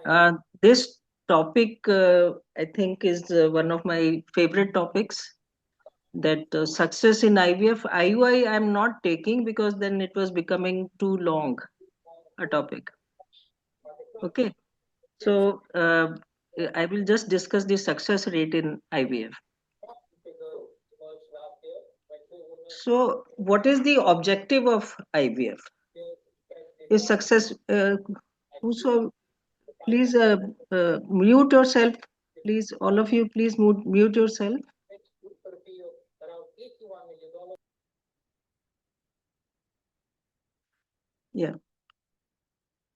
Uh, this topic, I think, is one of my favorite topics. That success in IVF, IUI, I'm not taking because then it was becoming too long a topic. Okay, so I will just discuss the success rate in IVF. So, what is the objective of IVF? Is success? Whoso, please mute yourself. Please, all of you, please mute yourself. Yeah.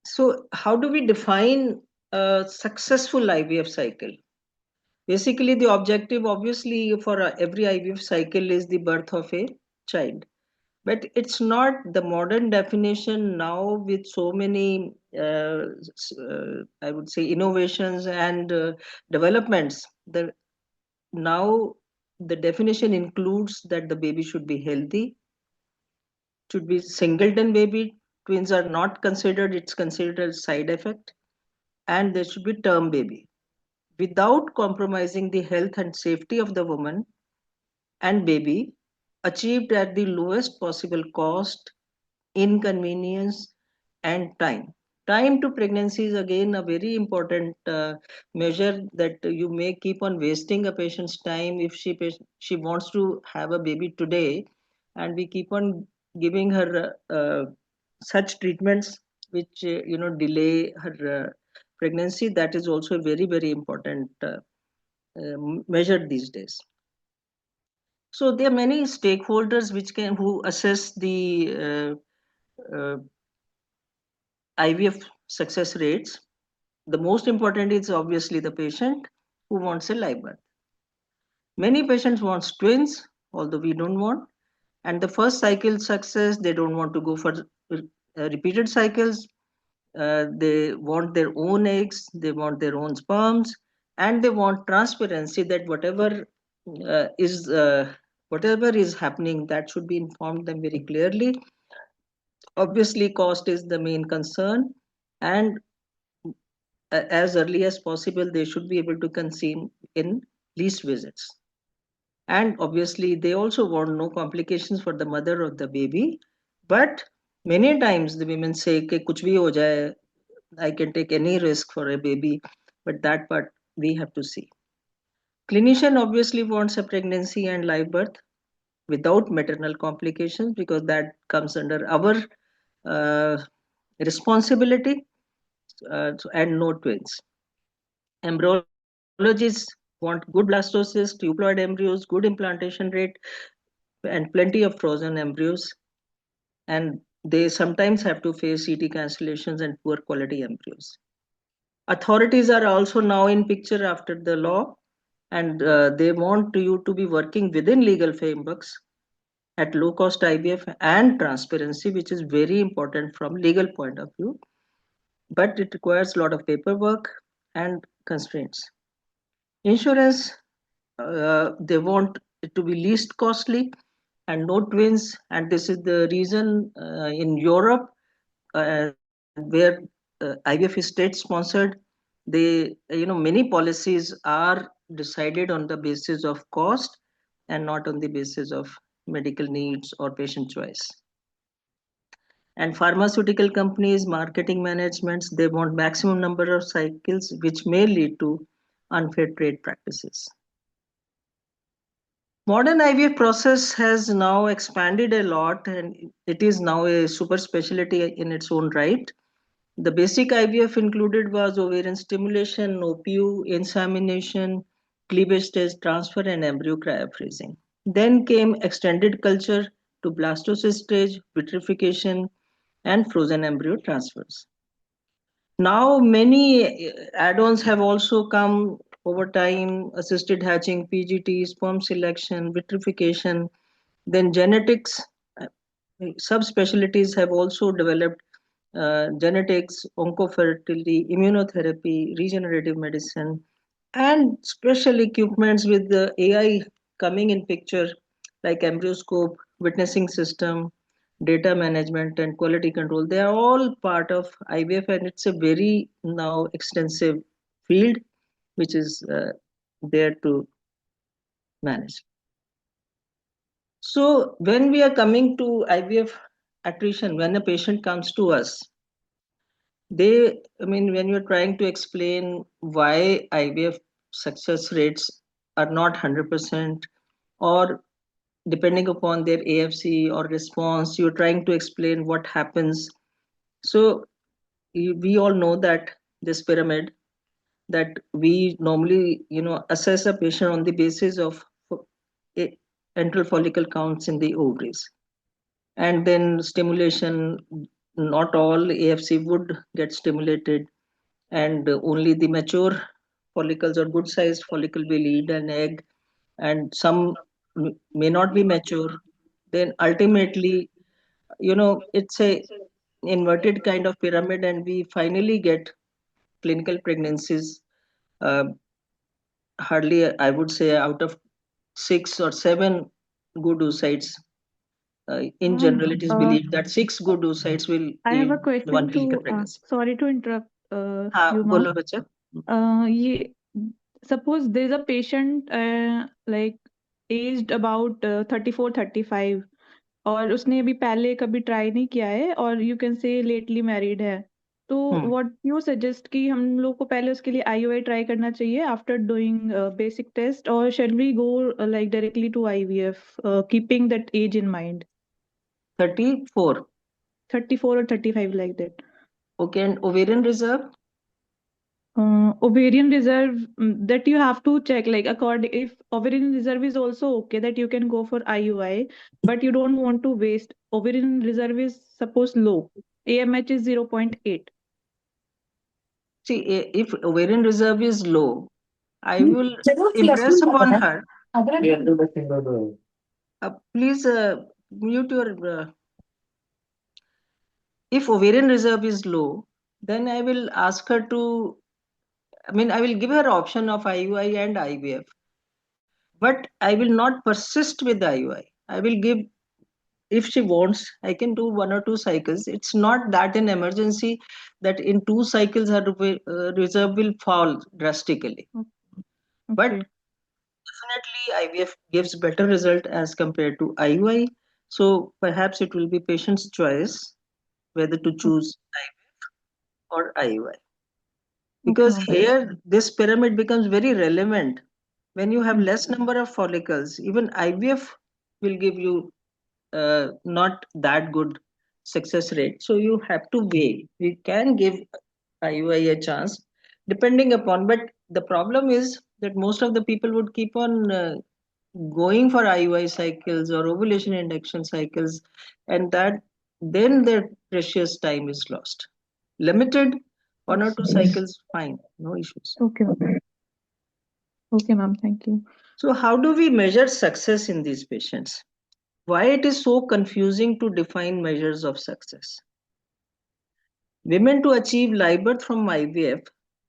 So, how do we define a successful IVF cycle? Basically, the objective, obviously, for every IVF cycle is the birth of a child. But it's not the modern definition now with so many, I would say, innovations and developments. Now, the definition includes that the baby should be healthy, should be singleton baby. Twins are not considered, it's considered a side effect, and there should be term baby without compromising the health and safety of the woman and baby, achieved at the lowest possible cost, inconvenience, and time. Time to pregnancy is again a very important measure that you may keep on wasting a patient's time if she wants to have a baby today, and we keep on giving her such treatments which delay her pregnancy. That is also a very important measure these days. So there are many stakeholders who assess the IVF success rates. The most important is obviously the patient who wants a live birth. Many patients want twins, although we don't want. And the first cycle success, they don't want to go for repeated cycles. They want their own eggs, they want their own sperms, and they want transparency that is whatever is happening, that should be informed them very clearly. Obviously, cost is the main concern, and as early as possible, they should be able to conceive in least visits. And obviously, they also want no complications for the mother of the baby. But many times the women say, "Ke kuch bhi ho jaye, I can take any risk for a baby," but that part we have to see. Clinician obviously wants a pregnancy and live birth without maternal complications because that comes under our uh, responsibility, and no twins. Embryologists want good blastocyst, euploid embryos, good implantation rate, and plenty of frozen embryos. And they sometimes have to face CT cancellations and poor quality embryos. Authorities are also now in picture after the law, and they want you to be working within legal frameworks at low cost IVF and transparency, which is very important from legal point of view, but it requires a lot of paperwork and constraints. Insurance, they want it to be least costly and no twins, and this is the reason in Europe, where IVF is state sponsored, many policies are decided on the basis of cost and not on the basis of medical needs or patient choice. And pharmaceutical companies, marketing managements, they want maximum number of cycles, which may lead to unfair trade practices. Modern IVF process has now expanded a lot, and it is now a super specialty in its own right. The basic IVF included was ovarian stimulation, OPU, insemination, cleavage stage transfer, and embryo cryofreezing. Then came extended culture to blastocyst stage, vitrification, and frozen embryo transfers. Now, many add-ons have also come over time: assisted hatching, PGT, sperm selection, vitrification. Then genetics, uh, subspecialties have also developed: genetics, oncofertility, immunotherapy, regenerative medicine, and special equipments with the AI coming in picture, like embryoscope, witnessing system, data management and quality control. They are all part of IVF, and it's a very now extensive field which is there to manage. So when we are coming to IVF attrition, when a patient comes to us, when you're trying to explain why IVF success rates are not 100%, or depending upon their AFC or response, you're trying to explain what happens. So we all know that this pyramid, that we normally assess a patient on the basis of a- antral follicle counts in the ovaries, and then stimulation. Not all AFC would get stimulated, and only the mature follicles or good sized follicle will eat an egg, and some may not be mature. Then ultimately, it's a inverted kind of pyramid, and we finally get clinical pregnancies. uh, Hardly, I would say, out of 6 or 7 good oocytes, in Ma'am, general, it is believed that 6 good oocytes will I have yield a question one clinical to, pregnancy. sorry to interrupt हाँ you, ma'am. बोलो बच्चा. ये suppose there's a patient like aged about 34-35 और उसने अभी पहले कभी try नहीं किया है और you can say lately married है, तो हम्म. व्हाट यू सजेस्ट कि हम लोग को पहले उसके लिए आईयूआई ट्राई करना चाहिए आफ्टर डूइंग बेसिक टेस्ट, और shall we go like directly to IVF keeping that age in mind? 34. 34 or 35 like that. Okay, and ovarian reserve. Ovarian reserve, that you have to check, like according, if ovarian reserve is also okay, that you can go for IUI, but you don't want to waste. Ovarian reserve is suppose low, AMH is 0.8. See, if ovarian reserve is low, I will impress upon her. Please mute your. If ovarian reserve is low, then I will ask her to. I will give her option of IUI and IVF, but I will not persist with the IUI. I will give, if she wants, I can do 1 or 2 cycles. It's not that in emergency that in 2 cycles her reserve will fall drastically. O- But Okay, definitely, IVF gives better result as compared to IUI. So perhaps it will be patient's choice whether to o- choose IVF or IUI. okay, Because ma'am. here this pyramid becomes very relevant. When you have less number of follicles, even IVF will give you not that good success rate. So you have to weigh. We can give IUI a chance depending upon, but the problem is that most of the people would keep on going for IUI cycles or ovulation induction cycles, and that then their precious time is lost. Limited, one or Yes. two cycles, fine, no issues. Okay, ma'am. Okay, ma'am. Thank you. So, how do we measure success in these patients? Why it is so confusing to define measures of success? Women to achieve live birth from IVF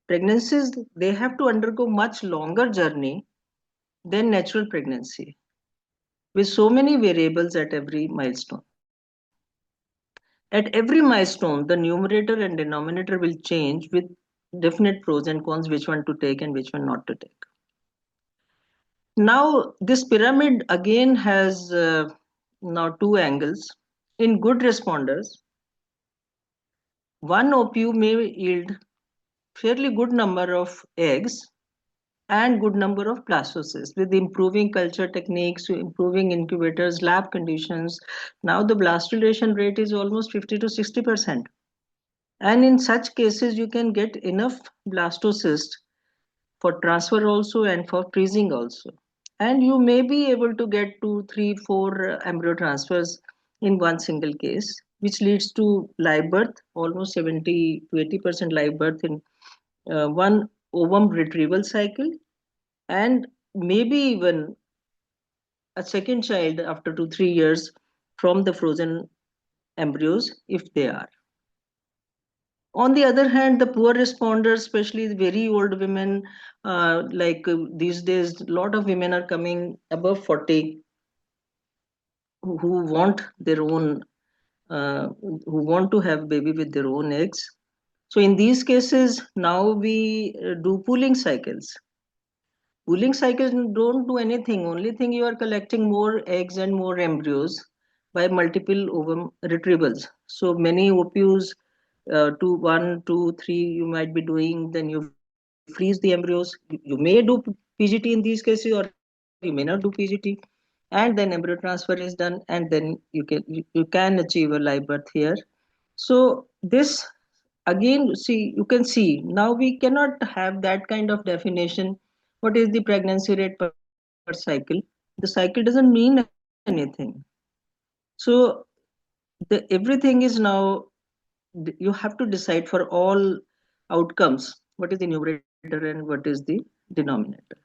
pregnancies, they have to undergo much longer journey than natural pregnancy, with so many variables at every milestone. At every milestone, the numerator and denominator will change with definite pros and cons, which one to take and which one not to take. Now, this pyramid again has now 2 angles. In good responders, one OPU may yield fairly good number of eggs and good number of blastocysts with improving culture techniques, improving incubators, lab conditions. Now the blastulation rate is almost 50 to 60%. And in such cases, you can get enough blastocysts for transfer also and for freezing also. And you may be able to get 2, 3, 4 embryo transfers in one single case, which leads to live birth, almost 70 to 80% live birth in one ovum retrieval cycle, and maybe even a second child after 2, 3 years from the frozen embryos if they are. On the other hand, the poor responders, especially the very old women, these days, a lot of women are coming above 40 who want their own. who want to have baby with their own eggs. So in these cases, now we do pooling cycles. Pooling cycles don't do anything. Only thing, you are collecting more eggs and more embryos by multiple ovum retrievals. So many OPUs, two, one, two, three, you might be doing. Then you freeze the embryos. You may do PGT in these cases, or you may not do PGT, and then embryo transfer is done, and then you can achieve a live birth here. So this, again, see, you can see now we cannot have that kind of definition. What is the pregnancy rate per cycle? The cycle doesn't mean anything. So everything is now, you have to decide for all outcomes what is the numerator and what is the denominator.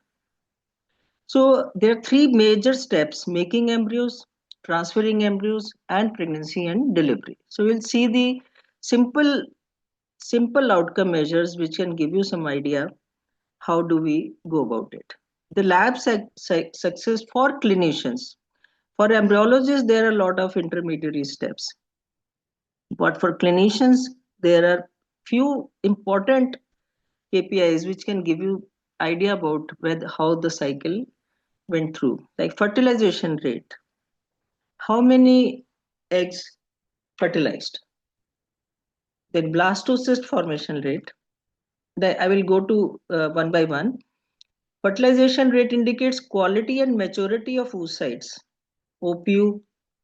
So there are three major steps: making embryos, transferring embryos, and pregnancy and delivery. So we'll see the simple simple outcome measures which can give you some idea how do we go about it. The lab success for clinicians. For embryologists, there are a lot of intermediary steps, but for clinicians, there are few important KPIs which can give you idea about whether how the cycle went through, like fertilization rate. How many eggs fertilized? Then blastocyst formation rate. I will go to one by one. Fertilization rate indicates quality and maturity of oocytes, OPU,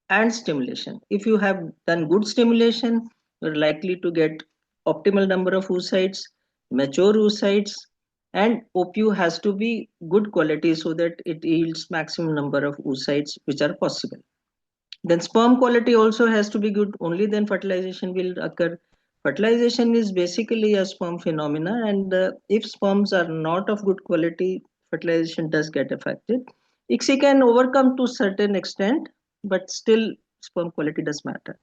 and stimulation. If you have done good stimulation, you're likely to get optimal number of oocytes, mature oocytes, and OPU has to be good quality so that it yields maximum number of oocytes which are possible. Then sperm quality also has to be good, only then fertilization will occur. Fertilization is basically a sperm phenomena, and if sperms are not of good quality, fertilization does get affected. ICSI can overcome to certain extent, but still sperm quality does matter.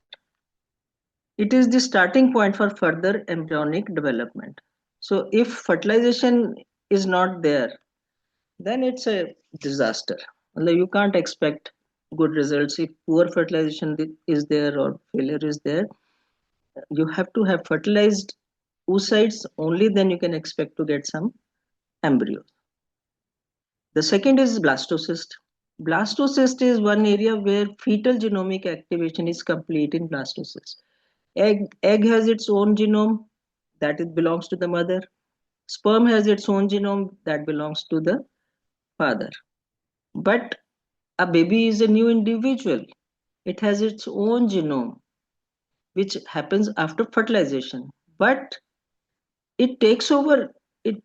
It is the starting point for further embryonic development. So if fertilization is not there, then it's a disaster. You can't expect good results if poor fertilization is there or failure is there. You have to have fertilized oocytes, only then you can expect to get some embryos. The second is blastocyst. Blastocyst is one area where fetal genomic activation is complete in blastocyst. Egg has its own genome that it belongs to the mother. Sperm has its own genome that belongs to the father. But a baby is a new individual. It has its own genome, which happens after fertilization. But it takes over, it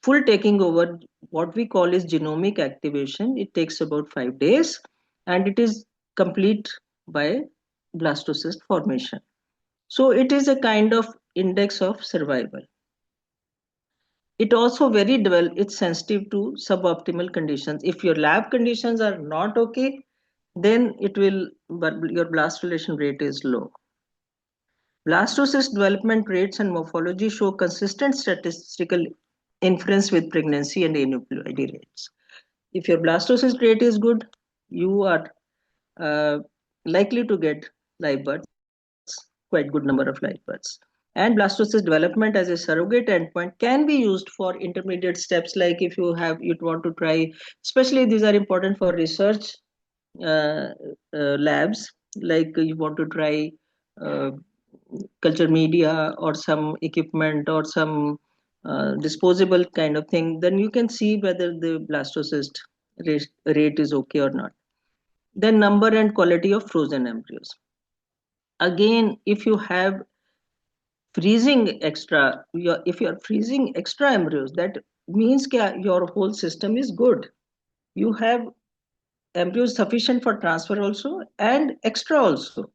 full taking over, what we call is genomic activation. It takes about 5 days, and it is complete by blastocyst formation. So it is a kind of index of survival. It also very well, it's sensitive to suboptimal conditions. If your lab conditions are not okay, then it will, but your blastulation rate is low. Blastocyst development rates and morphology show consistent statistical inference with pregnancy and aneuploidy rates. If your blastocyst rate is good, you are uh, likely to get live births, quite good number of live births. And blastocyst development as a surrogate endpoint can be used for intermediate steps, like if you want to try, especially these are important for research uh, labs, like you want to try uh, culture media or some equipment or some disposable kind of thing, then you can see whether the blastocyst rate is okay or not. Then number and quality of frozen embryos. Again, if you have if you are freezing extra embryos, that means your whole system is good. You have embryos sufficient for transfer also and extra also.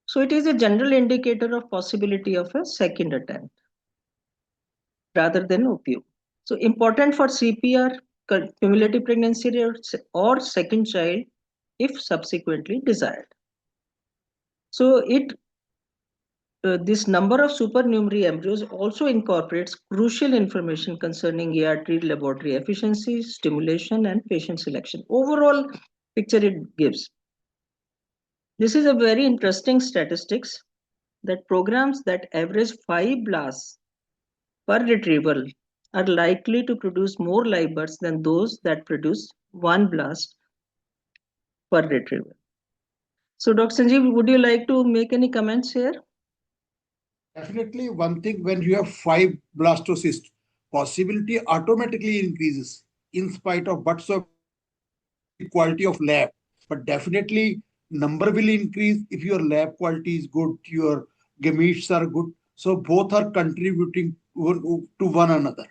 So it is a general indicator of possibility of a second attempt rather than OPU. So important for CPR, cumulative pregnancy rate, or second child if subsequently desired. So this number of supernumerary embryos also incorporates crucial information concerning ART laboratory efficiency, stimulation, and patient selection. Overall picture it gives. This is a very interesting statistics that programs that average 5 blasts per retrieval are likely to produce more live births than those that produce 1 blast per retrieval. So, Dr. Sanjeev, would you like to make any comments here? Definitely, one thing when you have five blastocysts, possibility automatically increases in spite of whatsoever the quality of lab. But definitely, number will increase if your lab quality is good, your gametes are good. So both are contributing to one another.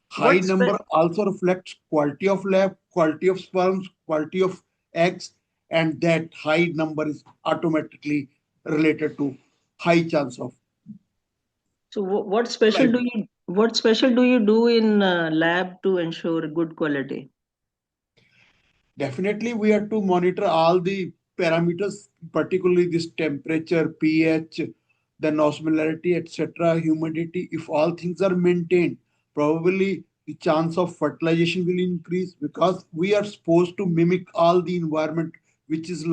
High What number spe- also reflects quality of lab, quality of sperms, quality of eggs, and that high number is automatically related to high chance of so life. what special do you do in lab to ensure good quality? Definitely, we have to monitor all the parameters, particularly this temperature, pH, then osmolarity, etc., humidity. If all things are maintained, probably the chance of fertilization will increase because we are supposed to mimic all the environment which is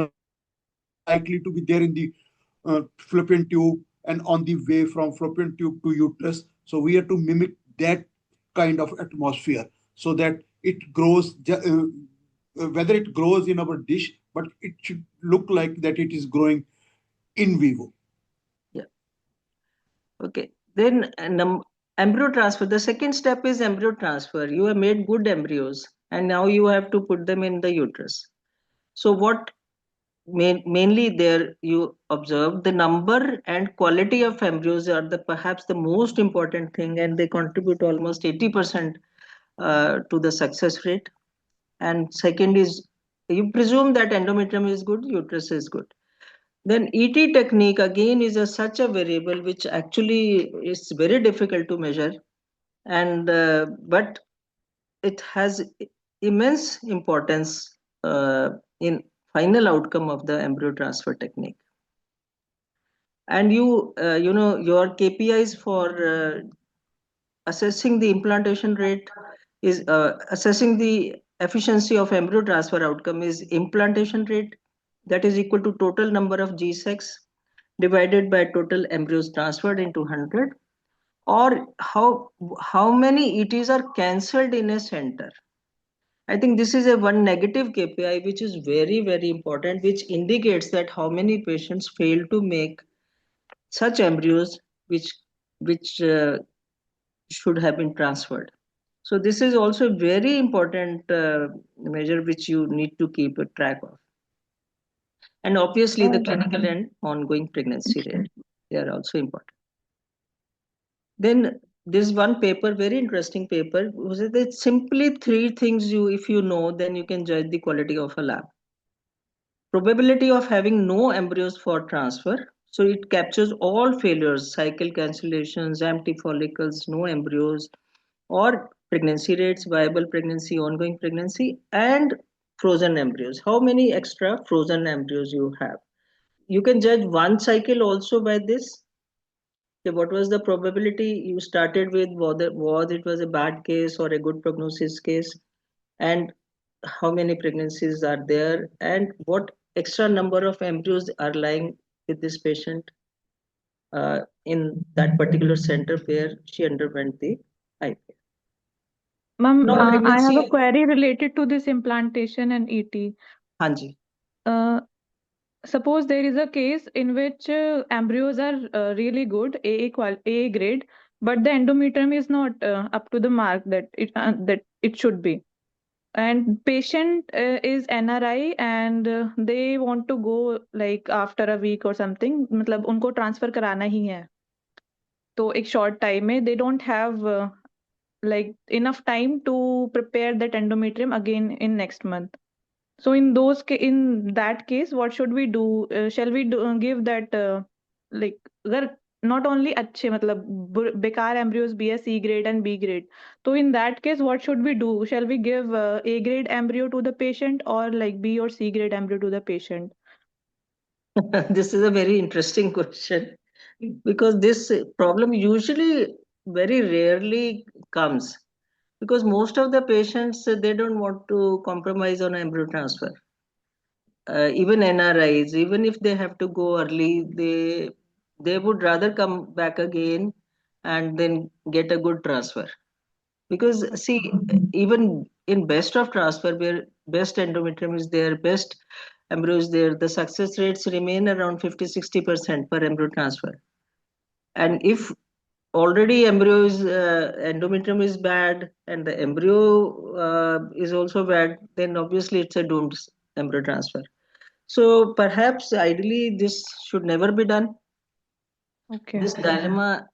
likely to be there in the fallopian tube and on the way from fallopian tube to uterus. So we have to mimic that kind of atmosphere so that it grows whether it grows in our dish, but it should look like that it is growing in vivo. Yeah. Okay. Then embryo transfer. The second step is embryo transfer. You have made good embryos and now you have to put them in the uterus. So what mainly there you observe the number and quality of embryos are the perhaps the most important thing, and they contribute almost 80% to the success rate. And second is you presume that endometrium is good, uterus is good. Then ET technique again is such a variable which actually is very difficult to measure, and but it has immense importance in final outcome of the embryo transfer technique. And you know your KPIs for assessing the implantation rate is assessing the efficiency of embryo transfer outcome is implantation rate, that is equal to total number of G-secs divided by total embryos transferred into 100, or how many ETs are cancelled in a center. I think this is a one negative KPI which is very very important, which indicates that how many patients fail to make such embryos which should have been transferred. So this is also a very important measure which you need to keep a track of. And obviously the Uh, clinical and ongoing pregnancy rate, they are also important. Then this one paper, very interesting paper, was that simply three things you, if you know, then you can judge the quality of a lab. Probability of having no embryos for transfer. So it captures all failures, cycle cancellations, empty follicles, no embryos, or pregnancy rates, viable pregnancy, ongoing pregnancy, and frozen embryos. How many extra frozen embryos you have? You can judge one cycle also by this. Okay, what was the probability you started with? Was it was a bad case or a good prognosis case? And how many pregnancies are there? And what extra number of embryos are lying with this patient in that particular center where she underwent the IVF? Ma'am, Now, I have pregnancy. a query related to this implantation and ET. हाँ जी. Uh, Suppose there is a case in which embryos are really good, A grade, but the endometrium is not up to the mark that it should be. And patient is NRI and they want to go like after a week or something. मतलब उनको transfer कराना ही है. तो एक short time में they don't have like enough time to prepare that endometrium again in next month. So in that case, what should we do? Shall we give that like अगर not only अच्छे मतलब बेकार embryos be a C grade and B grade. So in that case, what should we do? Shall we give A grade embryo to the patient or like B or C grade embryo to the patient? This is a very interesting question because this problem usually very rarely comes because most of the patients they don't want to compromise on embryo transfer. even NRIs, even if they have to go early, they would rather come back again and then get a good transfer. Because see, even in best of transfer, where best endometrium is there, best embryo is there, the success rates remain around 50-60% per embryo transfer. And if already endometrium is bad and the embryo is also bad, then obviously it's a doomed embryo transfer. So perhaps ideally this should never be done. Okay. This dilemma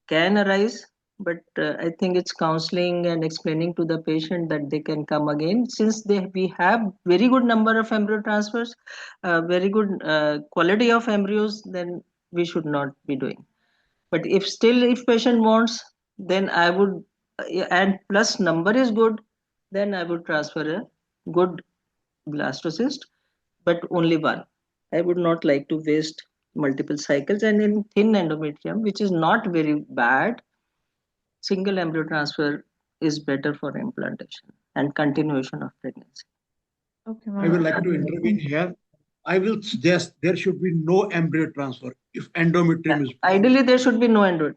can arise, but I think it's counseling and explaining to the patient that they can come again. Since we have very good number of embryo transfers, very good quality of embryos, then we should not be doing. But if patient wants, then I would, and plus number is good, then I would transfer a good blastocyst, but only one. I would not like to waste multiple cycles. And in thin endometrium, which is not very bad, single embryo transfer is better for implantation and continuation of pregnancy. Okay, I would ma'am. like to intervene Thank you. here. I will suggest there should be no embryo transfer if endometrium is poor. Ideally, there should be no sir embryo.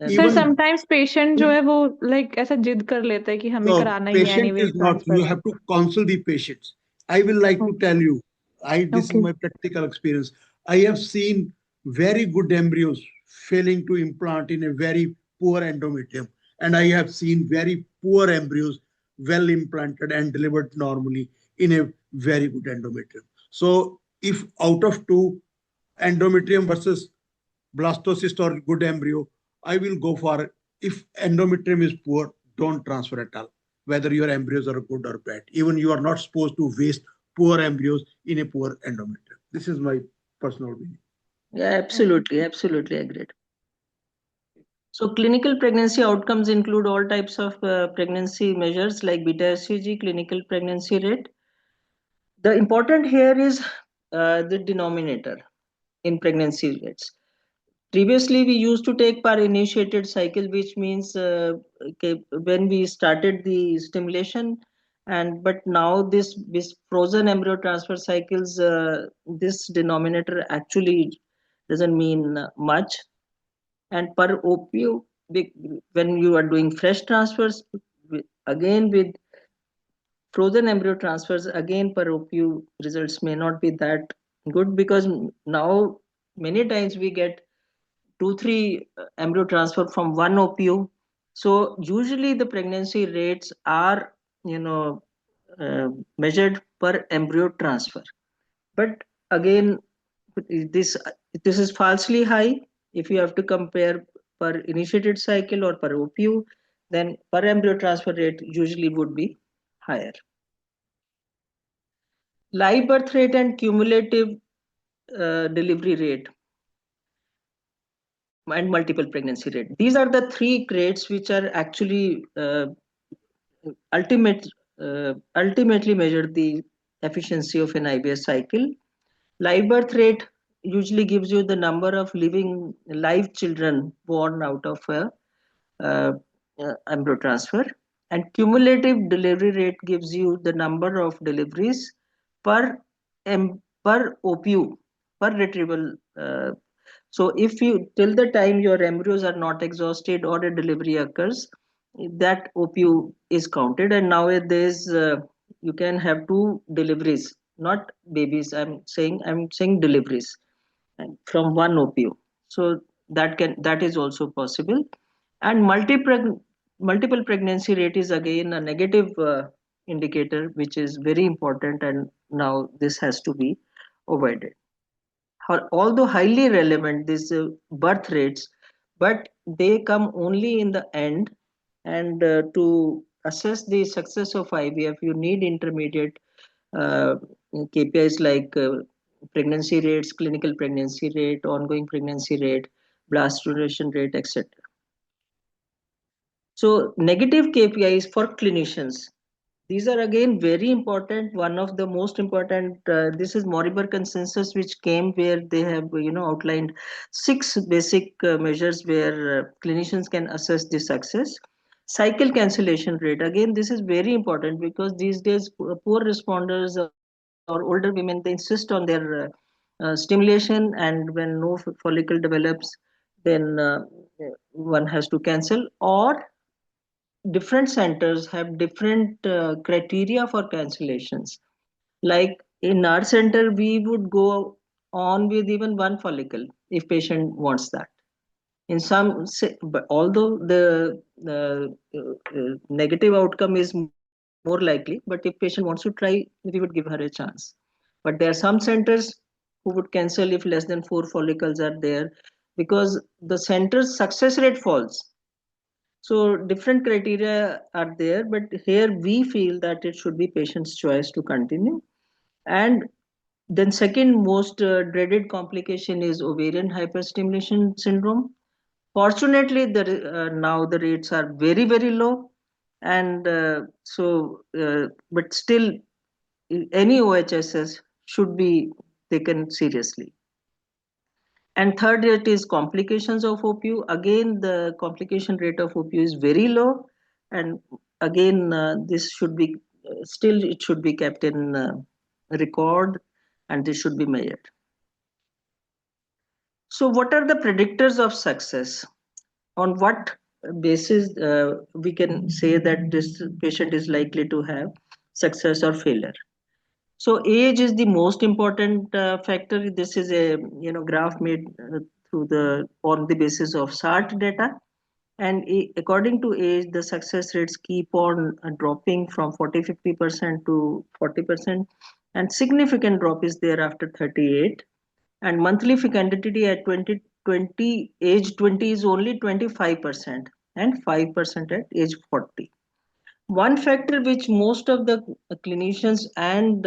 Even sometimes patient जो if है वो like ऐसा जिद कर लेता है कि हमें the कराना ही है patient anyways is not, you transfer. have to counsel the patients. I will like to tell you, I this is okay. my practical experience. I have seen very good embryos failing to implant in a very poor endometrium, and I have seen very poor embryos well implanted and delivered normally in a very good endometrium. So, if out of two, endometrium versus blastocyst or good embryo, I will go for, if endometrium is poor, don't transfer at all, whether your embryos are good or bad. Even you are not supposed to waste poor embryos in a poor endometrium. This is my personal opinion. Yeah, absolutely, absolutely agreed. So clinical pregnancy outcomes include all types of pregnancy measures like beta HCG, clinical pregnancy rate. The important here is the denominator in pregnancy rates. Previously, we used to take per initiated cycle, which means okay, when we started the stimulation, and but now this frozen embryo transfer cycles, this denominator actually doesn't mean much. And per OPU, when you are doing fresh transfers, again with frozen embryo transfers, again per OPU results may not be that good, because now many times we get 2-3 embryo transfer from one OPU. So usually the pregnancy rates are, you know, measured per embryo transfer. But again, this this is falsely high. If you have to compare per initiated cycle or per OPU, then per embryo transfer rate usually would be higher. Live birth rate and cumulative delivery rate and multiple pregnancy rate. These are the three rates which are actually ultimate, ultimately measure the efficiency of an IVF cycle. Live birth rate usually gives you the number of living live children born out of a uh, embryo transfer, and cumulative delivery rate gives you the number of deliveries per per OPU, per retrieval. So if you, till the time your embryos are not exhausted or a delivery occurs, that OPU is counted. And nowadays you can have two deliveries, not babies. I'm saying deliveries from one OPU. So that is also possible. And multiple pregnancy rate is again a negative indicator, which is very important, and now this has to be avoided. Although highly relevant, these birth rates, but they come only in the end. And to assess the success of IVF, you need intermediate uh, KPIs like pregnancy rates, clinical pregnancy rate, ongoing pregnancy rate, blast duration rate, etc. So negative KPIs for clinicians. These are again very important. One of the most important. This is Moriber consensus, which came where they have outlined 6 basic measures where clinicians can assess the success. Cycle cancellation rate. Again, this is very important because these days poor responders or older women, they insist on their stimulation, and when no follicle develops, then one has to cancel. Or different centers have different criteria for cancellations. Like in our center, we would go on with even one follicle if patient wants that. In some, but although the negative outcome is more likely, but if patient wants to try, we would give her a chance. But there are some centers who would cancel if less than 4 follicles are there, because the center's success rate falls. So different criteria are there, but here we feel that it should be patient's choice to continue. And then second most dreaded complication is ovarian hyperstimulation syndrome. Fortunately, now the rates are very, very low, and but still, any OHSS should be taken seriously. And third rate is complications of OPU. Again, the complication rate of OPU is very low, and again, this should be still it should be kept in record, and this should be measured. So, what are the predictors of success? On what basis we can say that this patient is likely to have success or failure? So age is the most important factor. This is a graph made through the on the basis of SART data, and according to age, the success rates keep on dropping from 40-50% to 40%, and significant drop is there after 38. And monthly fecundity at 2020, age 20 is only 25%, and 5% at age 40. One factor which most of the clinicians and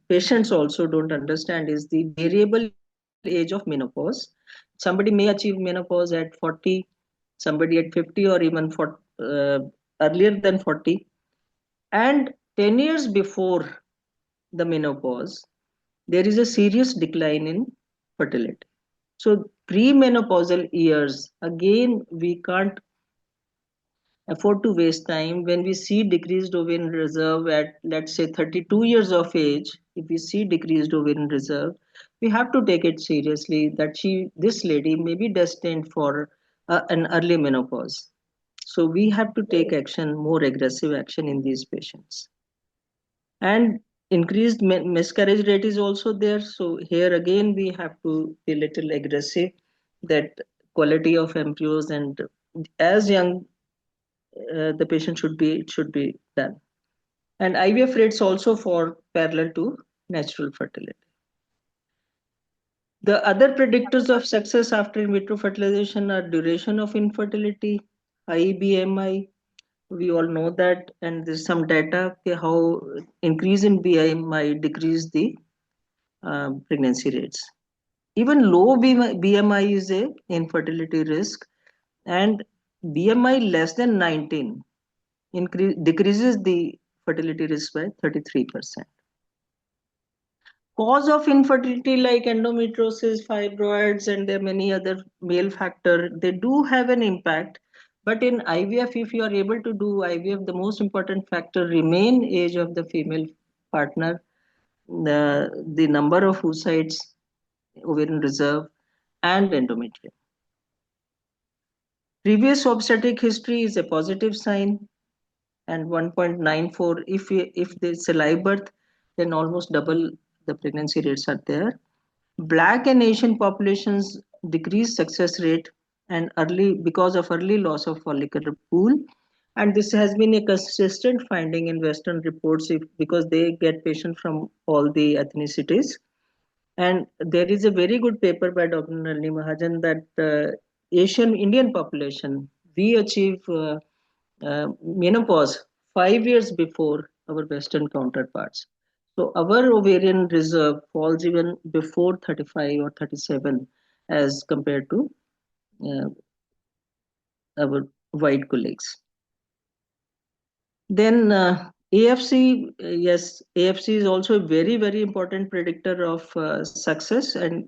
patients also don't understand is the variable age of menopause. Somebody may achieve menopause at 40, somebody at 50, or even earlier than 40. And 10 years before the menopause, there is a serious decline in fertility. So, premenopausal years, again, we can't afford to waste time. When we see decreased ovarian reserve at, let's say, 32 years of age, if we see decreased ovarian reserve, we have to take it seriously that this lady may be destined for an early menopause. So we have to take action, more aggressive action in these patients. And increased miscarriage rate is also there. So here again, we have to be a little aggressive, that quality of embryos, and as young the patient should be done. And IVF rates also for parallel to natural fertility. The other predictors of success after in vitro fertilization are duration of infertility, high BMI. We all know that, and there's some data how increase in BMI decrease the pregnancy rates. Even low BMI is a infertility risk, and BMI less than 19 decreases the fertility risk by 33%. Cause of infertility like endometriosis, fibroids, and there are many other male factors, they do have an impact. But in IVF, if you are able to do IVF, the most important factor remain age of the female partner, the number of oocytes, ovarian reserve, and endometrium. Previous obstetric history is a positive sign, and 1.94. If there's a live birth, then almost double the pregnancy rates are there. Black and Asian populations decrease success rate and early because of early loss of follicular pool. And this has been a consistent finding in Western reports because they get patients from all the ethnicities. And there is a very good paper by Dr. Nalini Mahajan that Asian Indian population, we achieve menopause 5 years before our Western counterparts. So our ovarian reserve falls even before 35 or 37 as compared to uh, our white colleagues. Then AFC, yes, AFC is also a very, very important predictor of success, and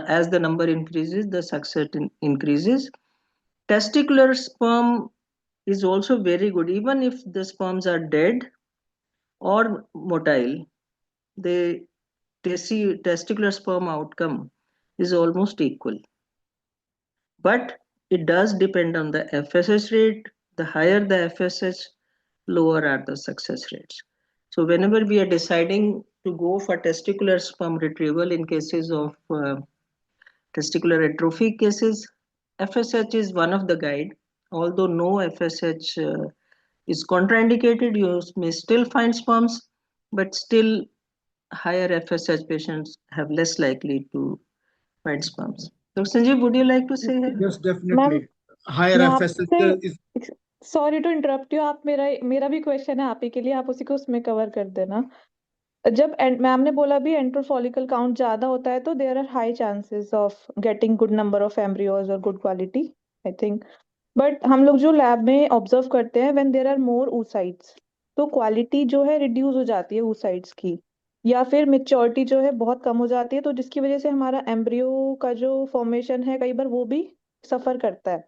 as the number increases, the success increases. Testicular sperm is also very good, even if the sperms are dead or motile. the testicular sperm outcome is almost equal. But it does depend on the FSH rate. The higher the FSH, lower are the success rates. So whenever we are deciding to go for testicular sperm retrieval in cases of testicular atrophy cases, FSH is one of the guide. Although no FSH is contraindicated, you may still find sperms, but still higher FSH patients have less likely to find sperms. Dr. Sanjeev, would you like to say here? Yes, ma'am definitely. Higher मैं FSH आपसे is sorry to interrupt you, आप मेरा भी question है आप ही के लिए, आप उसी को उसमें कवर कर देना। जब मैम ने बोला भी एंट्रो फॉलिकल काउंट ज्यादा होता है तो there are high chances of getting good number of embryos और good quality, I think. But हम लोग जो लैब में ऑब्जर्व करते हैं when there are more oocytes, तो क्वालिटी जो है रिड्यूस हो जाती है oocytes की, या फिर मेच्योरिटी जो है बहुत कम हो जाती है, तो जिसकी वजह से हमारा एम्ब्रियो का जो फॉर्मेशन है कई बार वो भी सफर करता है।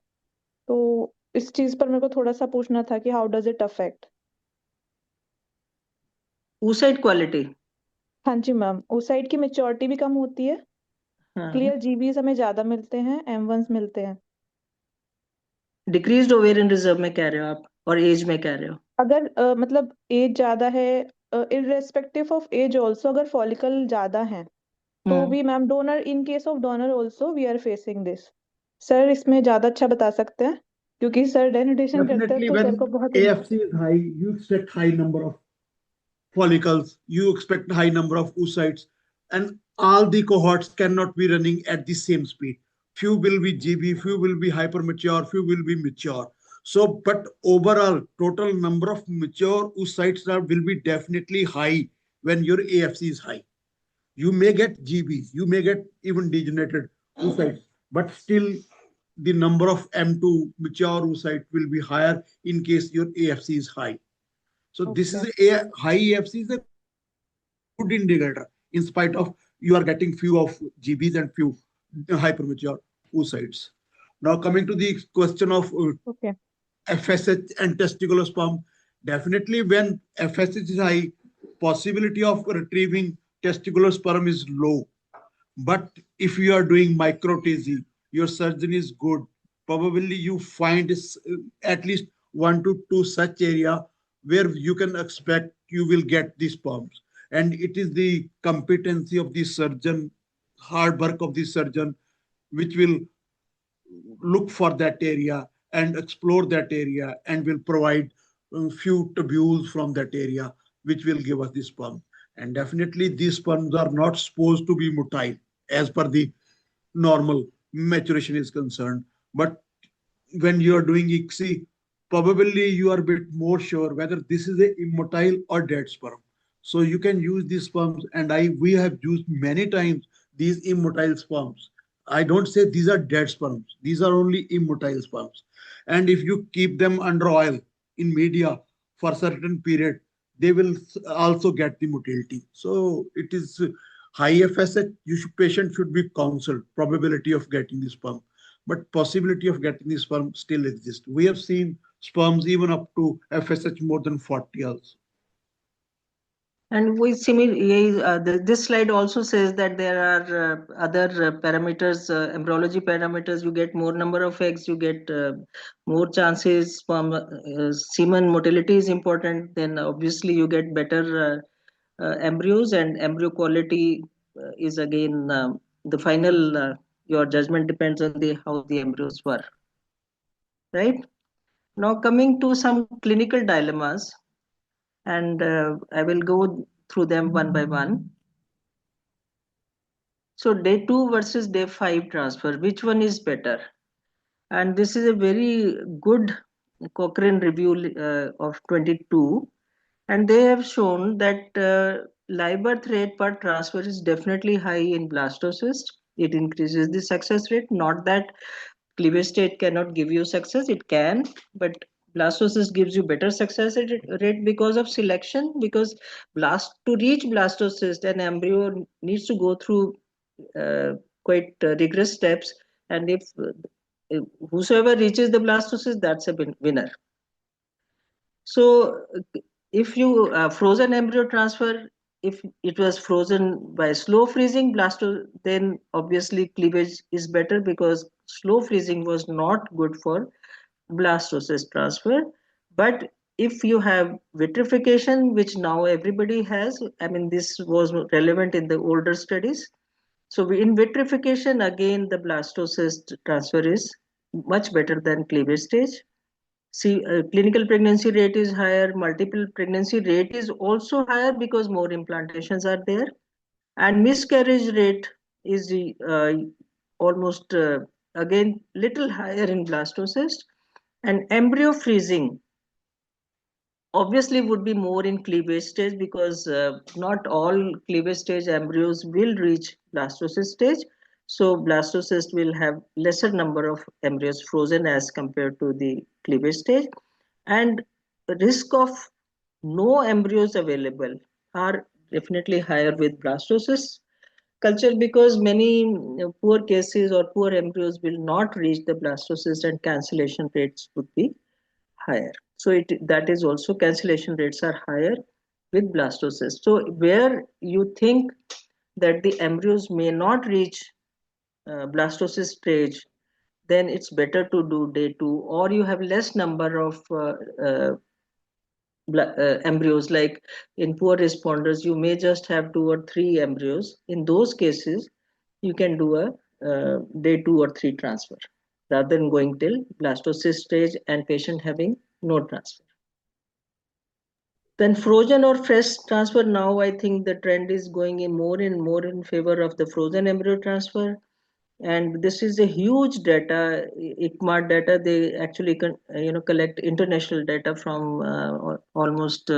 तो इस चीज पर मेरे को थोड़ा सा पूछना था कि how does it affect. oocyte quality. हाँ जी मैम, oocyte की मेच्योरिटी भी कम होती है, हाँ. क्लियर जीबीज हमें ज्यादा मिलते हैं, M1s मिलते हैं। डिक्रीज्ड ओवेरियन रिजर्व में कह रहे हो आप, और एज में कह रहे हो? अगर मतलब एज ज्यादा है, इररेस्पेक्टिव ऑफ एज ऑल्सो, अगर फॉलिकल ज्यादा है तो भी ma'am donor, in case of donor also we are facing this. Sir इसमें ज्यादा अच्छा बता सकते हैं क्योंकि सर डेनिटेशन करते हैं definitely तो सर को when बहुत AFC is high, you expect high number of follicles, you expect high number of oocytes, and all the cohorts cannot be running at the same speed. Few will be GB, few will be hypermature, few will be mature. So, but overall, total number of mature oocytes will be definitely high when your AFC is high. You may get GBs, you may get even degenerated oocytes, but still the number of M2 mature oocytes will be higher in case your AFC is high. So this okay. is a high EFC is a good indicator, in spite of you are getting few of GBs and few hypermature oocytes. Now coming to the question of okay. FSH and testicular sperm, definitely when FSH is high, possibility of retrieving testicular sperm is low. But if you are doing microtasy, your surgeon is good. Probably you find at least 1 to 2 such area where you can expect you will get these sperms. And it is the competency of the surgeon, hard work of the surgeon, which will look for that area and explore that area and will provide a few tubules from that area which will give us the sperm. And definitely these sperms are not supposed to be motile as per the normal maturation is concerned. But when you are doing ICSI, probably you are a bit more sure whether this is a immotile or dead sperm. So you can use these sperms, and we have used many times these immotile sperms. I don't say these are dead sperms; these are only immotile sperms. And if you keep them under oil in media for a certain period, they will also get the motility. So it is high FSH. Patient should be counseled probability of getting the sperm, but possibility of getting the sperm still exists. We have seen sperms even up to FSH more than 40 also. And this slide also says that there are other parameters, embryology parameters. You get more number of eggs, you get more chances. Semen motility is important. Then obviously you get better embryos, and embryo quality is again the final. Your judgment depends on the how the embryos were. Right now, coming to some clinical dilemmas, and I will go through them one by one. So day 2 versus day 5 transfer, which one is better? And this is a very good Cochrane review of 22, and they have shown that live birth rate per transfer is definitely high in blastocyst. It increases the success rate. Not that cleavage state cannot give you success, it can, but blastocyst gives you better success rate because of selection. Because blast to reach blastocyst, an embryo needs to go through uh, quite rigorous steps, and if whosoever reaches the blastocyst, that's a winner. So if you frozen embryo transfer, if it was frozen by slow freezing, then obviously cleavage is better because slow freezing was not good for blastocyst transfer. But if you have vitrification, which now everybody has, I mean, this was relevant in the older studies. So in vitrification, again, the blastocyst transfer is much better than cleavage stage. See, clinical pregnancy rate is higher, multiple pregnancy rate is also higher because more implantations are there, and miscarriage rate is almost again little higher in blastocyst, and embryo freezing obviously would be more in cleavage stage because not all cleavage stage embryos will reach blastocyst stage. So blastocyst will have lesser number of embryos frozen as compared to the cleavage stage, and the risk of no embryos available are definitely higher with blastocyst culture because many poor cases or poor embryos will not reach the blastocyst and cancellation rates would be higher. So that is also cancellation rates are higher with blastocyst. So where you think that the embryos may not reach blastocyst stage, then it's better to do day two, or you have less number of embryos. Like in poor responders, you may just have 2 or 3 embryos. In those cases, you can do a day 2 or 3 transfer rather than going till blastocyst stage and patient having no transfer. Then frozen or fresh transfer, now I think the trend is going in more and more in favor of the frozen embryo transfer. And this is a huge data, ICMAR data. They actually collect international data from almost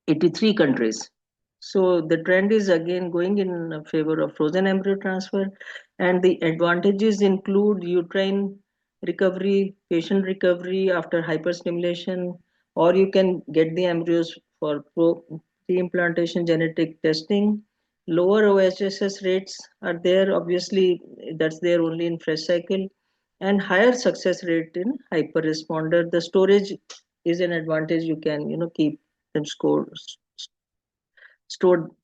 83 countries. So the trend is again going in favor of frozen embryo transfer, and the advantages include uterine recovery, patient recovery after hyperstimulation, or you can get the embryos for pre-implantation genetic testing. Lower OHSS rates are there, obviously that's there only in fresh cycle, and higher success rate in hyper-responder. The storage is an advantage. You can keep them stored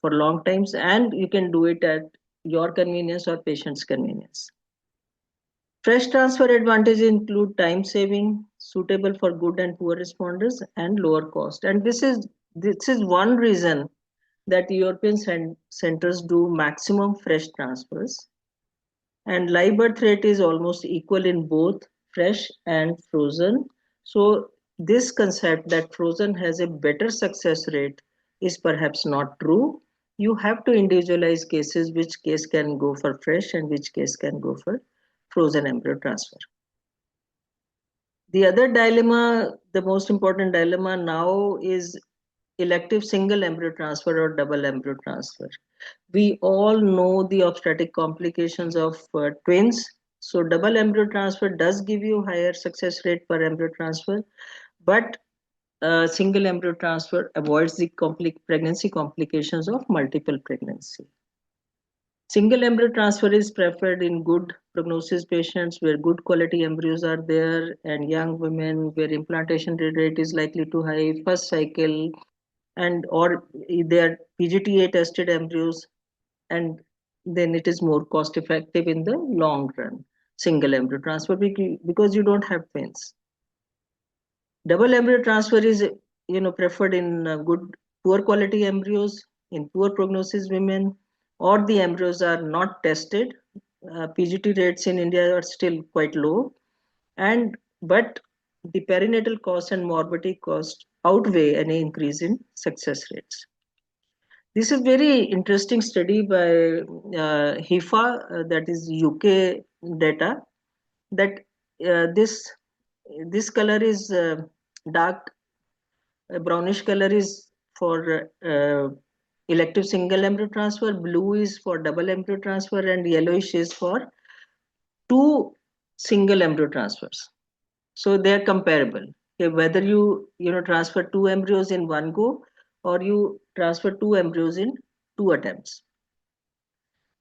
for long times, and you can do it at your convenience or patient's convenience. Fresh transfer advantages include time saving, suitable for good and poor responders, and lower cost. And this is one reason that European centers do maximum fresh transfers, and live birth rate is almost equal in both fresh and frozen. So this concept that frozen has a better success rate is perhaps not true. You have to individualize cases, which case can go for fresh and which case can go for frozen embryo transfer. The other dilemma, the most important dilemma now, is elective single embryo transfer or double embryo transfer. We all know the obstetric complications of twins. So double embryo transfer does give you higher success rate per embryo transfer, but single embryo transfer avoids the pregnancy complications of multiple pregnancy. Single embryo transfer is preferred in good prognosis patients where good quality embryos are there, and young women where implantation rate is likely to high, first cycle, and or they are PGTA tested embryos, and then it is more cost effective in the long run. Single embryo transfer because you don't have twins. Double embryo transfer is preferred in good poor quality embryos in poor prognosis women, or the embryos are not tested. PGT rates in India are still quite low, and but the perinatal cost and morbidity cost outweigh any increase in success rates. This is very interesting study by HIFA, that is UK data, that this color is dark brownish color is for elective single embryo transfer, blue is for double embryo transfer, and yellowish is for 2 single embryo transfers. So they are comparable. Okay, whether you transfer 2 embryos in one go or you transfer 2 embryos in 2 attempts.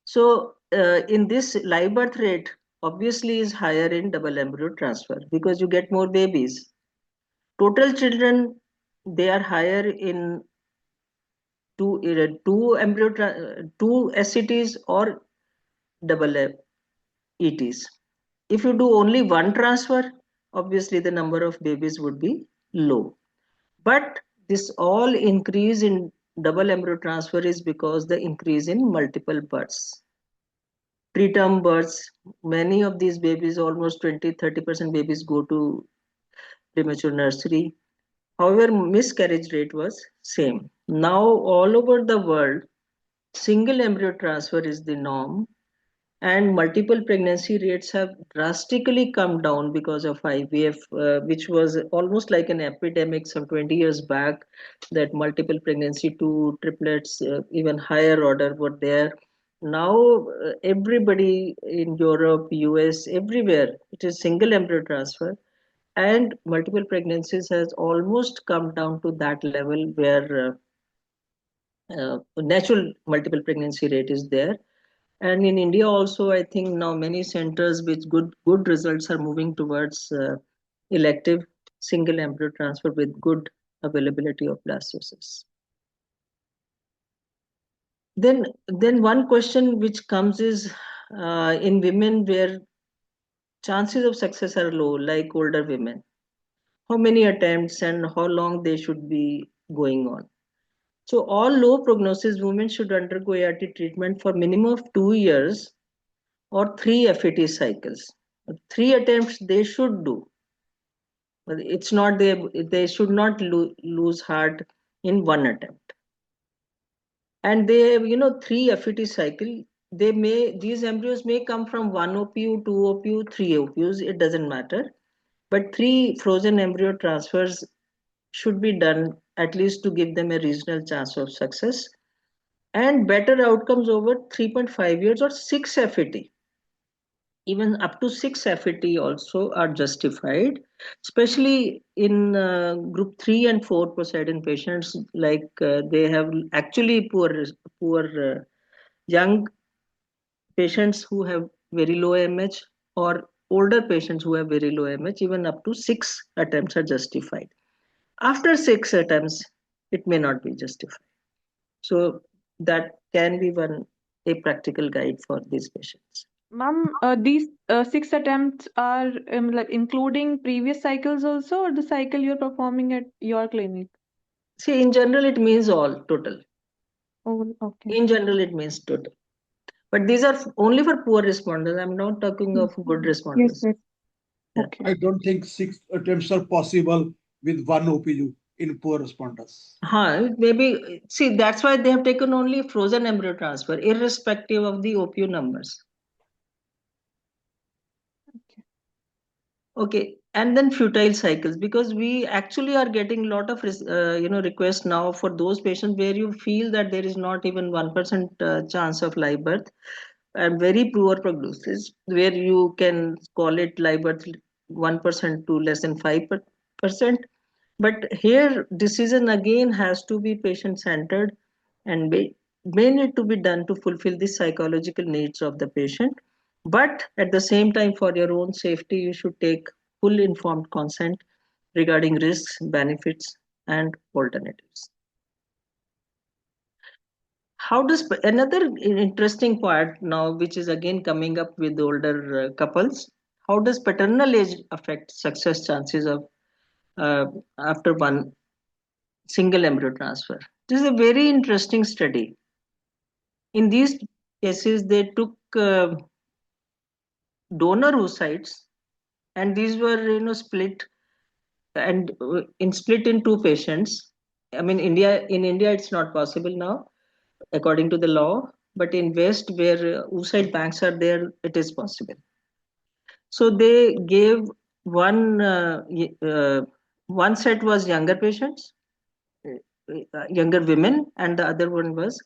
So in this, live birth rate obviously is higher in double embryo transfer because you get more babies. Total children, they are higher in two SCTs or double ETs. If you do only one transfer, obviously the number of babies would be low. But this all increase in double embryo transfer is because the increase in multiple births. Preterm births, many of these babies, almost 20-30% babies go to premature nursery. However, miscarriage rate was same. Now all over the world, single embryo transfer is the norm, and multiple pregnancy rates have drastically come down because of IVF, which was almost like an epidemic some 20 years back, that multiple pregnancy, two triplets, even higher order were there. Now, everybody in Europe, US, everywhere, it is single embryo transfer, and multiple pregnancies has almost come down to that level where natural multiple pregnancy rate is there. And in India also, I think now many centers with good results are moving towards elective single embryo transfer with good availability of blastocysts. Then one question which comes is, in women where chances of success are low, like older women, how many attempts and how long they should be going on. So all low prognosis women should undergo ART treatment for minimum of 2 years or 3 FAT cycles. 3 attempts they should do. But it's not they should not lose heart in one attempt. And they, 3 FAT cycle, these embryos may come from one OPU, two OPU, three OPUs, it doesn't matter. But 3 frozen embryo transfers should be done at least to give them a reasonable chance of success and better outcomes over 3.5 years or 6 FAT. Even up to 6 FAT also are justified, especially in group 3 and 4 Poseidon patients, like they have actually poor young patients who have very low MH, or older patients who have very low MH. Even up to 6 attempts are justified. After 6 attempts, it may not be justified. So that can be a practical guide for these patients. Ma'am, these 6 attempts are like including previous cycles also, or the cycle you're performing at your clinic? See, in general, it means all total. Oh, okay. In general, it means total. But these are only for poor responders. I'm not talking of good Yes, responders. yes. Yeah. Okay. I don't think 6 attempts are possible with one OPU in poor responders. Maybe, see, that's why they have taken only frozen embryo transfer, irrespective of the OPU numbers. Okay. Okay, and then futile cycles, because we actually are getting a lot of requests now for those patients where you feel that there is not even 1% chance of live birth and very poor prognosis, where you can call it live birth 1% to less than 5%. But here, decision again has to be patient centered and may need to be done to fulfill the psychological needs of the patient. But at the same time, for your own safety, you should take full informed consent regarding risks, benefits, and alternatives. How does another interesting part now, which is again coming up with older couples, how does paternal age affect success chances of uh, after one single embryo transfer? This is a very interesting study. In these cases, they took donor oocytes, and these were split and split in two patients. I mean, in India, it's not possible now according to the law, but in West, where oocyte banks are there, it is possible. So they gave one one set was younger patients, younger women, and the other one was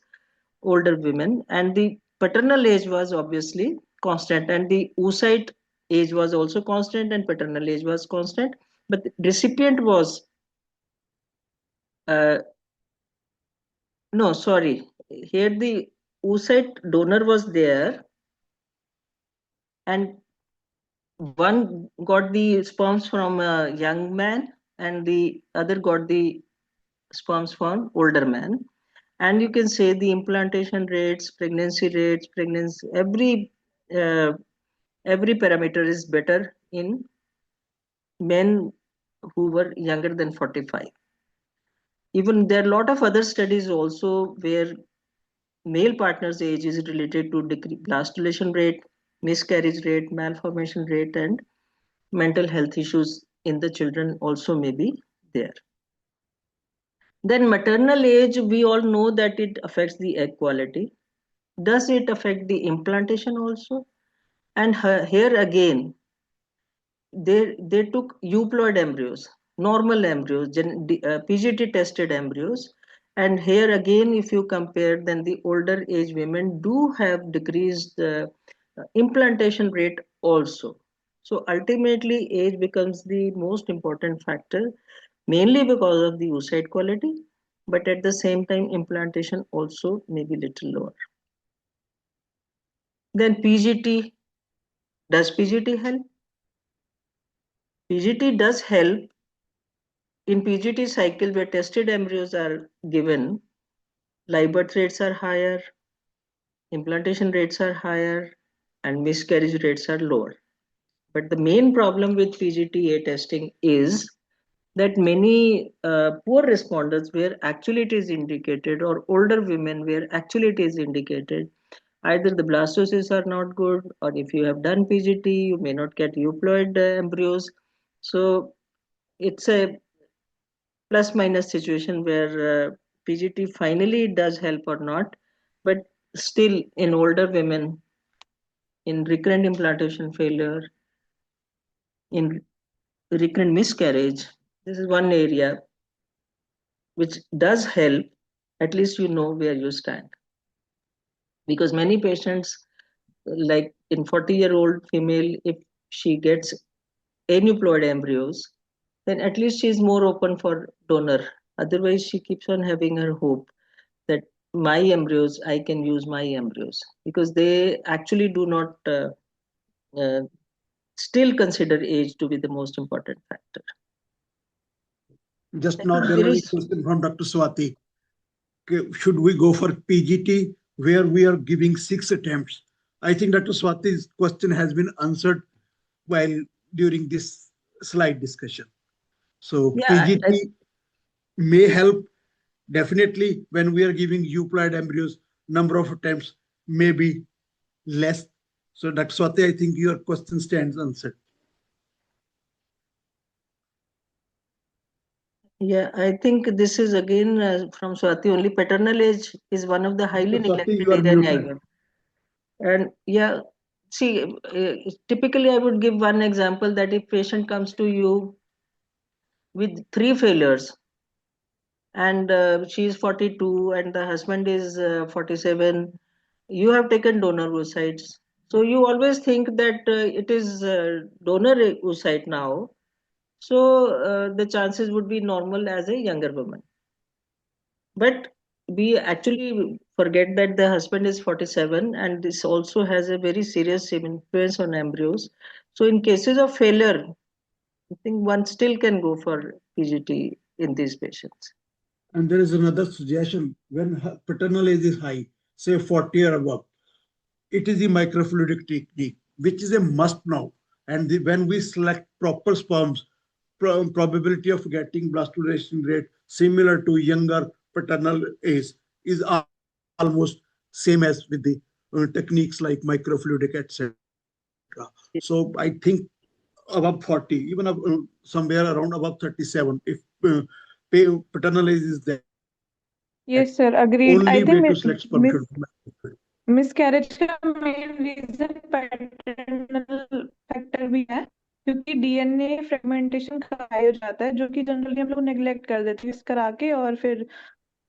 older women, and the paternal age was obviously constant, and the oocyte age was also constant, and paternal age was constant, but the recipient was uh, no, sorry, here the oocyte donor was there, and one got the sperms from a young man and the other got the sperms from older man, And you can say the implantation rates, uh, every parameter is better in men who were younger than 45. Even there are a lot of other studies also where male partner's age is related to blastulation rate, miscarriage rate, malformation rate, and mental health issues in the children also may be there. Then maternal age, we all know that it affects the egg quality. Does it affect the implantation also? And here again, they took euploid embryos, normal embryos, PGT tested embryos. And here again, if you compare, then the older age women do have decreased implantation rate also. So ultimately, age becomes the most important factor, mainly because of the oocyte quality, but at the same time, implantation also may be little lower. Then PGT, does PGT help? PGT does help. In PGT cycle where tested embryos are given, live birth rates are higher, implantation rates are higher, and miscarriage rates are lower. But the main problem with PGTA testing is that many poor responders where actually it is indicated, or older women where actually it is indicated, either the blastocysts are not good, or if you have done PGT, you may not get euploid embryos. So it's a plus minus situation where PGT finally does help or not, but still in older women, in recurrent implantation failure, in recurrent miscarriage, this is one area which does help. At least you know where you stand. Because many patients, like in 40-year-old female, if she gets aneuploid embryos, then at least she is more open for donor. Otherwise, she keeps on having her hope that my embryos, I can use my embryos, because they actually do not uh, still consider age to be the most important factor. Just I now, think there there was a is, question from Dr. Swati. Should we go for PGT where we are giving 6 attempts? I think Dr. Swati's question has been answered while during this slide discussion. So yeah, PGT may help definitely when we are giving euploid embryos, number of attempts may be less. So Dr. Swati, I think your question stands answered. yeah, I think this is again from Swati only. Paternal age is one of the highly Dr. Swati, neglected you are area in muted. IVF. And yeah, see, typically I would give one example that if patient comes to you with 3 failures, and she is 42 and the husband is 47, you have taken donor oocytes. So you always think that it is donor oocyte now. So the chances would be normal as a younger woman. But we actually forget that the husband is 47 and this also has a very serious influence on embryos. So in cases of failure, I think one still can go for PGT in these patients. And there is another suggestion when paternal age is high, say 40 or above, it is the microfluidic technique, which is a must now. And when we select proper sperms, probability of getting blastulation rate similar to younger paternal age is almost same as with the techniques like microfluidic, etc. So I think above 40, even somewhere around above 37, if paternal age is there, only way to Yes, select sir. sperm should Agreed. be I think microfluidic. Miscarriage का main reason paternal factor भी है, क्योंकि DNA fragmentation high हो जाता है, जो कि generally हम लोग नेग्लेक्ट कर देते हैं इस करा के, और फिर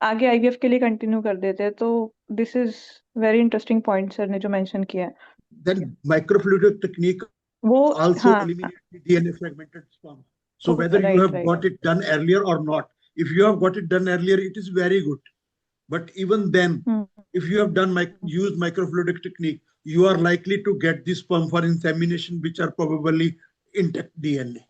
आगे आईवीएफ के लिए कंटिन्यू कर देते हैं. तो this is very interesting point sir ने जो मेंशन किया है. Then microfluidic technique वो also हाँ, eliminate the DNA fragmented sperm. So oh whether you right have right. got it done earlier or not, if you have got it done earlier, it is very good. But even then, if you have done used microfluidic technique, you are likely to get this sperm for insemination, which are probably intact DNA.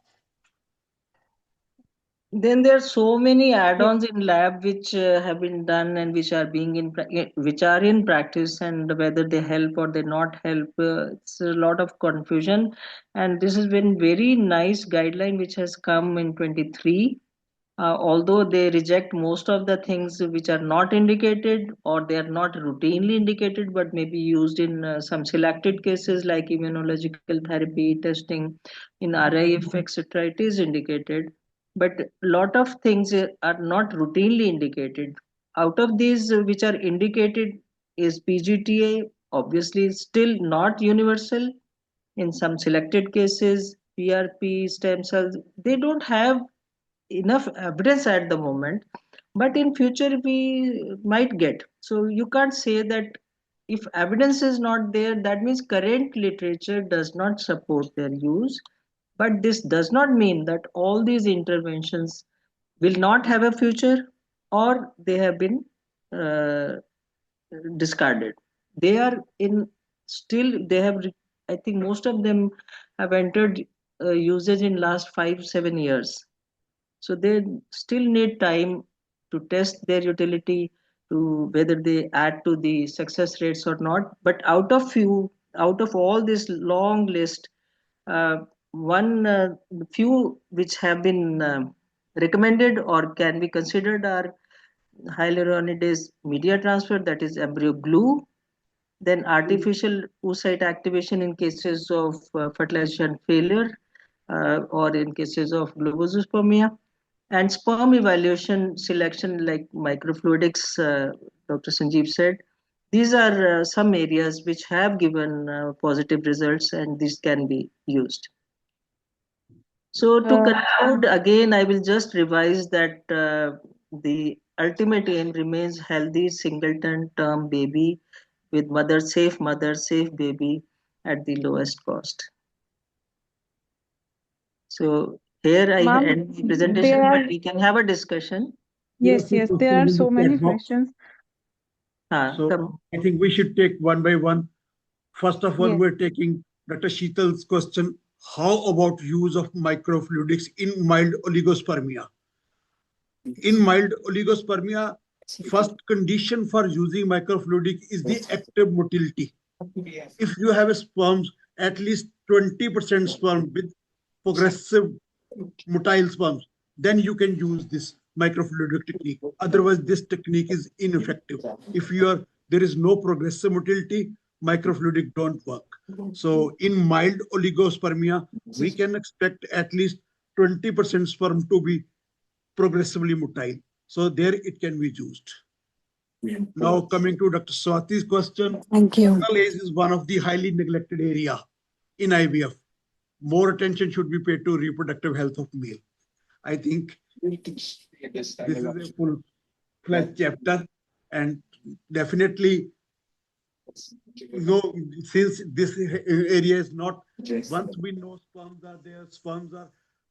Then there are so many add-ons in lab which have been done and which are which are in practice, and whether they help or they not help, it's a lot of confusion. And this has been very nice guideline which has come in 23. Although they reject most of the things which are not indicated or they are not routinely indicated, but may be used in some selected cases like immunological therapy testing in RIF, etc. It is indicated, but lot of things are not routinely indicated. Out of these which are indicated is PGTA, obviously still not universal. In some selected cases, PRP, stem cells, they don't have enough evidence at the moment, but in future we might get. So you can't say that if evidence is not there, that means current literature does not support their use. But this does not mean that all these interventions will not have a future or they have been uh, discarded. They are in still they have I think most of them have entered usage in last 5 7 years, so they still need time to test their utility, to whether they add to the success rates or not. But out of all this long list, uh, one few which have been recommended or can be considered are hyaluronidase media transfer, that is embryo glue, then artificial oocyte activation in cases of fertilization failure or in cases of globospermia, and sperm evaluation selection like microfluidics, Dr. Sanjeev said. These are some areas which have given positive results and these can be used. So to Uh, conclude, again, I will just revise that the ultimate aim remains healthy singleton term baby with mother, safe baby at the lowest cost. So here I Ma'am, end the there presentation, but are, we can have a discussion. There are yes, few yes, there are questions in the so many chat box. questions. So Come. I think we should take one by one. First of all, Yes. we're taking Dr. Sheetal's question. How about use of microfluidics in mild oligospermia? In mild oligospermia, first condition for using microfluidic is the active motility. If you have a sperms, at least 20% sperm with progressive motile sperms, then you can use this microfluidic technique. Otherwise, this technique is ineffective. If there is no progressive motility, microfluidic don't work. So in mild oligospermia, we can expect at least 20% sperm to be progressively motile. So there it can be used. Now coming to Dr. Swati's question, Thank you. fetal age is one of the highly neglected area in IVF. More attention should be paid to reproductive health of male. I think this is a full-fledged chapter, and definitely, no, since this area is not, once we know sperms are there,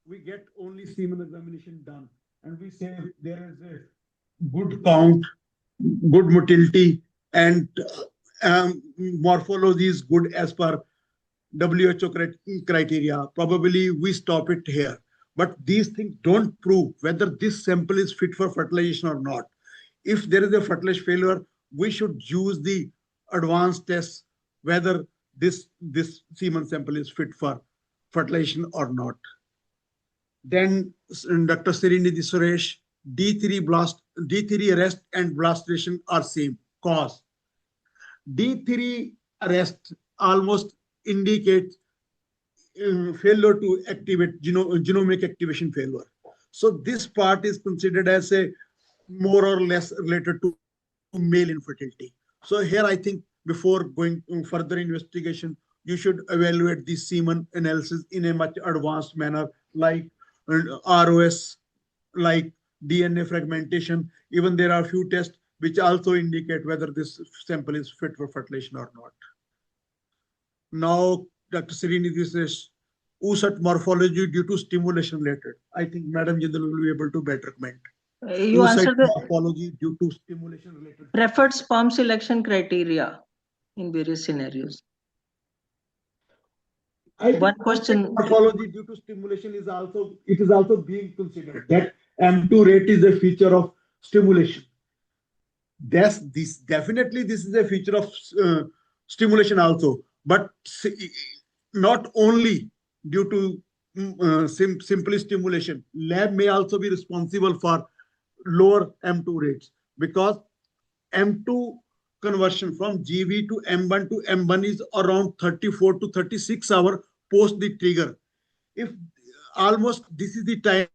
we get only semen examination done, and we say there is a good count, good motility, and morphology is good as per WHO criteria. Probably we stop it here. But these things don't prove whether this sample is fit for fertilization or not. If there is a fertilization failure, we should use the advanced tests whether this semen sample is fit for fertilization or not. Then Dr. Srinidhi Suresh, D3 arrest and blastration are same cause. D3 arrest almost indicates failure to activate genomic activation failure. So this part is considered as a more or less related to male infertility. So here I think before going further investigation, you should evaluate the semen analysis in a much advanced manner, like ROS, like DNA fragmentation. Even there are few tests which also indicate whether this sample is fit for fertilization or not. Now, Dr. Srinidhi says, oocyte morphology due to stimulation related. I think Madam Jindal will be able to better comment. You Oocyte answer the morphology due to stimulation related. preferred sperm selection criteria in various scenarios. I think One question. morphology due to stimulation is also being considered that M2 rate is a feature of stimulation. This definitely this is a feature of uh, stimulation also, but not only due to simply stimulation. Lab may also be responsible for lower M2 rates because M2 conversion from GV to M1 to M1 is around 34 to 36 hours post the trigger. If almost this is the time